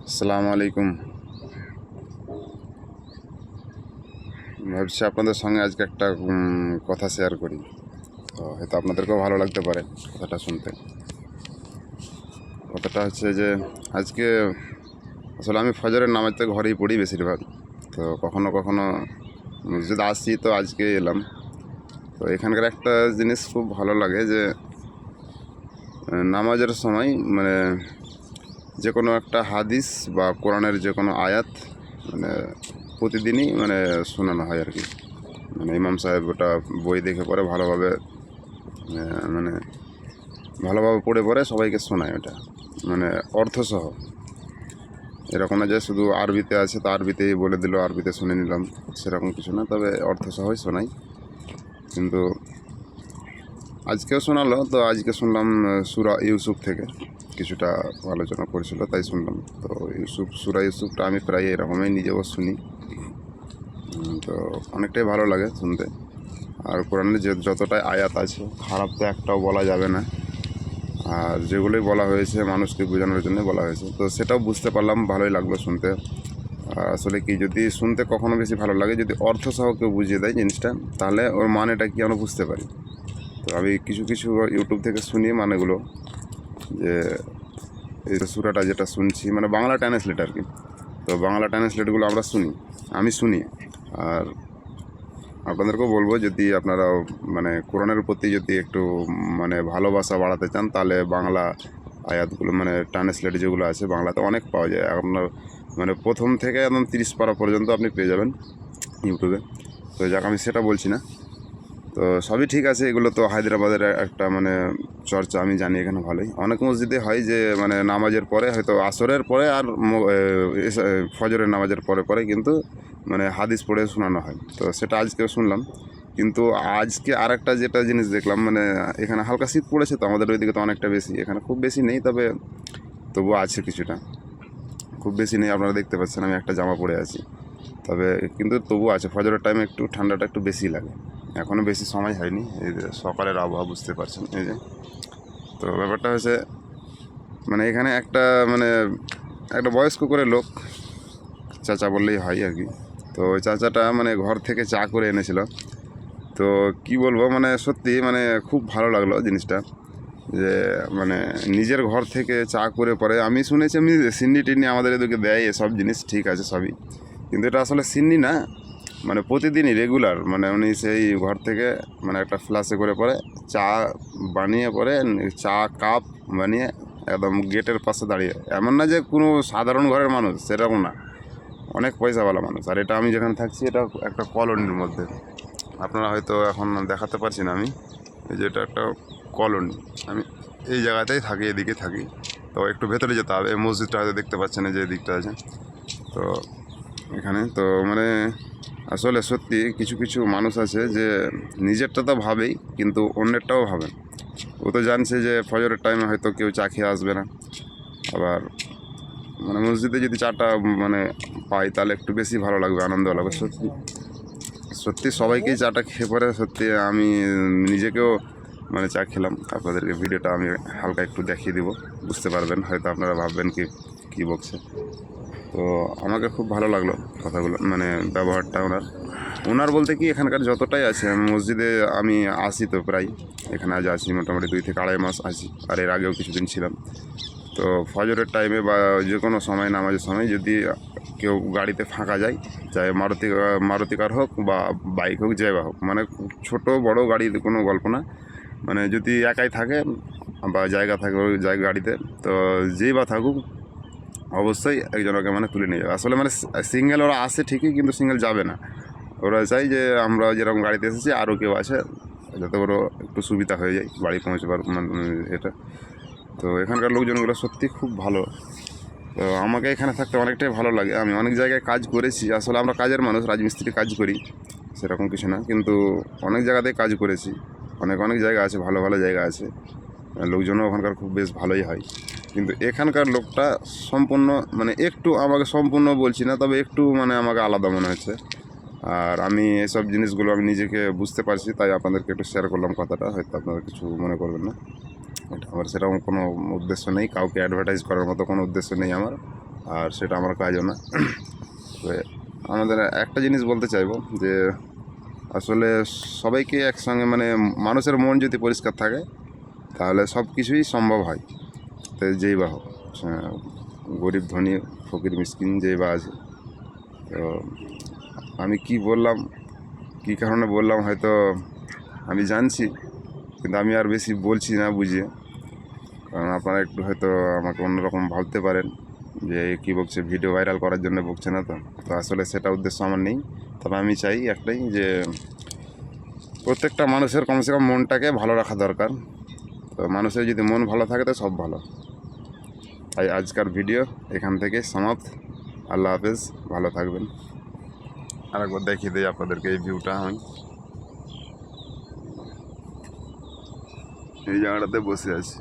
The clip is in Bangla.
আসসালামু আলাইকুম। ভাবছি আপনাদের সঙ্গে আজকে একটা কথা শেয়ার করি, তো হয়তো আপনাদেরকেও ভালো লাগতে পারে কথাটা শুনতে। কথাটা হচ্ছে যে আজকে আসলে আমি ফজরের নামাজ তো ঘরেই পড়ি বেশিরভাগ, তো কখনো কখনো মসজিদ আসছি, তো আজকে এলাম। তো এখানকার একটা জিনিস খুব ভালো লাগে যে নামাজের সময় মানে যে কোনো একটা হাদিস বা কোরআনের যে কোনো আয়াত মানে প্রতিদিনই মানে শোনানো হয় আর কি। মানে ইমাম সাহেব ওটা বই দেখে পরে ভালোভাবে মানে ভালোভাবে পড়ে পড়ে সবাইকে শোনায় ওটা, মানে অর্থসহ। এরকম না যে শুধু আরবিতে আছে তো আরবিতেই বলে দিল, আরবিতে শুনে নিলাম, সেরকম কিছু না, তবে অর্থসহই শোনাই। কিন্তু আজকেও শোনালো, তো আজকে শুনলাম সূরা ইউসুফ থেকে কিছুটা আলোচনা করেছিল, তাই শুনলাম। তো সূরা ইউসুফটা আমি প্রায় এরকমই নিজেও শুনি। তো অনেকটাই ভালো লাগে শুনতে। আর কোরআনে যে যতটাই আয়াত আছে, খারাপ তো একটাও বলা যাবে না। আর যেগুলোই বলা হয়েছে মানুষকে বোঝানোর জন্য বলা হয়েছে, তো সেটাও বুঝতে পারলাম, ভালোই লাগলো শুনতে। আর আসলে কি, যদি শুনতে কখনো বেশি ভালো লাগে যদি অর্থ সহ কেউ বুঝিয়ে দেয় জিনিসটা, তাহলে ওর মানেটা কি আমরা বুঝতে পারি। তো আমি কিছু কিছু ইউটিউব থেকে শুনি মানেগুলো, যে এই সূরাটা যেটা শুনছি মানে বাংলা ট্রান্সলেট আর কি। তো বাংলা ট্রান্সলেটগুলো আমরা শুনি, আমি শুনি। আর আপনাদেরকেও বলবো, যদি আপনারা মানে কোরআনের প্রতি যদি একটু মানে ভালোবাসা বাড়াতে চান, তাহলে বাংলা আয়াতগুলো মানে ট্রান্সলেট যেগুলো আছে বাংলাতে অনেক পাওয়া যায় আপনার, মানে প্রথম থেকে একদম 30 পারা পর্যন্ত আপনি পেয়ে যাবেন ইউটিউবে। তো যাক, আমি সেটা বলছি না। তো সবই ঠিক আছে, এগুলো তো হায়দ্রাবাদের একটা মানে চর্চা, আমি জানি এখানে ভালোই অনেক মসজিদে হয় যে মানে নামাজের পরে হয়তো আসরের পরে আর ফজরের নামাজের পরে পরে কিন্তু মানে হাদিস পড়ে শোনানো হয়। তো সেটা আজকেও শুনলাম। কিন্তু আজকে আরেকটা যেটা জিনিস দেখলাম, মানে এখানে হালকা শীত পড়েছে, তো আমাদের ওইদিকে তো অনেকটা বেশি, এখানে খুব বেশি নেই, তবে তবুও আছে কিছুটা। খুব বেশি নেই, আপনারা দেখতে পাচ্ছেন আমি একটা জামা পরে আছি, তবে কিন্তু তবু আছে। ফজরের টাইমে একটু ঠান্ডাটা একটু বেশি লাগে, এখনও বেশি সময় হয়নি, এই যে সকালের আবহাওয়া বুঝতে পারছেন এই যে। তো ব্যাপারটা হচ্ছে মানে এখানে একটা মানে একটা বয়স্ক করে লোক, চাচা বললেই হয় আর কি। তো ওই চাচাটা মানে ঘর থেকে চা করে এনেছিল। তো কি বলবো, মানে সত্যি মানে খুব ভালো লাগলো জিনিসটা, যে মানে নিজের ঘর থেকে চা করে পরে আমি শুনেছি আমি সিন্নি টিন্নি আমাদের এদিকে দেয় এসব জিনিস, ঠিক আছে সবই, কিন্তু এটা আসলে সিন্নি না, মানে প্রতিদিনই রেগুলার, মানে উনি সেই ঘর থেকে মানে একটা ফ্লাসে করে পরে চা বানিয়ে পরে চা কাপ বানিয়ে একদম গেটের পাশে দাঁড়িয়ে, এমন না যে কোনো সাধারণ ঘরের মানুষ, সেরকম না, অনেক পয়সাওয়ালা মানুষ। আর এটা আমি যেখানে থাকছি এটা একটা কলোনির মধ্যে, আপনারা হয়তো এখন দেখাতে পারছি না আমি, এই যে এটা একটা কলোনি, আমি এই জায়গাতেই থাকি, এদিকে থাকি। তো একটু ভেতরে যেতে হবে, এই মসজিদটা হয়তো দেখতে পাচ্ছেন না যে দিকটা আছে। তো এখানে তো মানে আসলে সত্যি কিছু কিছু মানুষ আছে যে নিজেরটা তো ভাবেই কিন্তু অন্যেরটাও ভাবে। ও তো জানছে যে ফজরের টাইমে হয়তো কেউ চা খেয়ে আসবে না, আবার মানে মসজিদে যদি চাটা মানে পাই তাহলে একটু বেশি ভালো লাগবে, আনন্দ লাগবে। সত্যি সত্যি সবাইকেই চাটা খেয়ে পরে সত্যি আমি নিজেকেও মানে চা খেলাম। আপনাদেরকে ভিডিওটা আমি হালকা একটু দেখিয়ে দিব, বুঝতে পারবেন, হয়তো আপনারা ভাববেন কি কী বকছে। তো আমাকে খুব ভালো লাগলো কথাগুলো, মানে ব্যবহারটা ওনার। ওনার বলতে কি, এখানকার যতটাই আছে, আমি মসজিদে আমি আসি তো প্রায়, এখানে আজ আসি মোটামুটি 2 থেকে আড়াই মাস আসি, আর এর আগেও কিছুদিন ছিলাম। তো ফজরের টাইমে বা যে কোনো সময় নামাজের সময় যদি কেউ গাড়িতে ফাঁকা যায়, চাहे মারুতি কার হোক বা বাইক হোক, যাই বা হোক, মানে ছোট বড় গাড়ির কোনো গল্প না, মানে যদি একাই থাকে বা জায়গা থাকে ওই গাড়িতে, তো যেই বা থাকুক অবশ্যই একজন ওকে মানে তুলে নিয়ে যাবে। আসলে মানে সিঙ্গেল ওরা আসে ঠিকই, কিন্তু সিঙ্গেল যাবে না, ওরা চাই যে আমরা যেরকম গাড়িতে এসেছি আরও কেউ আসে, যাতে ওরও একটু সুবিধা হয়ে যায় বাড়ি পৌঁছবার মানে এটা। তো এখানকার লোকজনগুলো সত্যি খুব ভালো। তো আমাকে এখানে থাকতে অনেকটাই ভালো লাগে। আমি অনেক জায়গায় কাজ করেছি, আসলে আমরা কাজের মানুষ, রাজমিস্ত্রি কাজ করি, সেরকম কিছু না, কিন্তু অনেক জায়গাতেই কাজ করেছি। অনেক অনেক জায়গা আছে, ভালো ভালো জায়গা আছে, লোকজনও ওখানকার খুব বেশ ভালোই হয়। কিন্তু এখানকার লোকটা সম্পূর্ণ মানে একটু, আমাকে সম্পূর্ণ বলছি না, তবে একটু মানে আমাকে আলাদা মনে হচ্ছে। আর আমি এসব জিনিসগুলো আমি নিজেকে বুঝতে পারছি, তাই আপনাদেরকে একটু শেয়ার করলাম কথাটা, হয়তো আপনারা কিছু মনে করবেন না। এটা আমার সেরকম কোনো উদ্দেশ্য নেই, কাউকে অ্যাডভার্টাইজ করার মতো কোনো উদ্দেশ্য নেই আমার। আর সেটা আমার কাজও না। তো আমাদের একটা জিনিস বলতে চাইবো যে আসলে সবাইকে একসঙ্গে মানে মানুষের মন যদি পরিষ্কার থাকে তাহলে সব কিছুই সম্ভব হয়। তো যেই বা হোক, গরিব ধনী ফকির মিসকিন যেই বা আছে। তো আমি কি বললাম, কী কারণে বললাম হয়তো আমি জানছি, কিন্তু আমি আর বেশি বলছি না বুঝিয়ে, কারণ আপনারা একটু হয়তো আমাকে অন্যরকম ভাবতে পারেন যে কী বকছে, ভিডিও ভাইরাল করার জন্য বকছে না তো। তো আসলে সেটা উদ্দেশ্য আমার নেই। তবে আমি চাই একটাই, যে প্রত্যেকটা মানুষের কমসে কম মনটাকে ভালো রাখা দরকার। তো মানুষের যদি মন ভালো থাকে তো সব ভালো। তাই আজকের ভিডিও এখান থেকে সমাপ্ত। আল্লাহ হাফেজ, ভালো থাকবেন। আরেকবার দেখিয়ে দিই আপনাদেরকে এই ভিউটা। আমি এই জায়গাটাতে বসে আছি।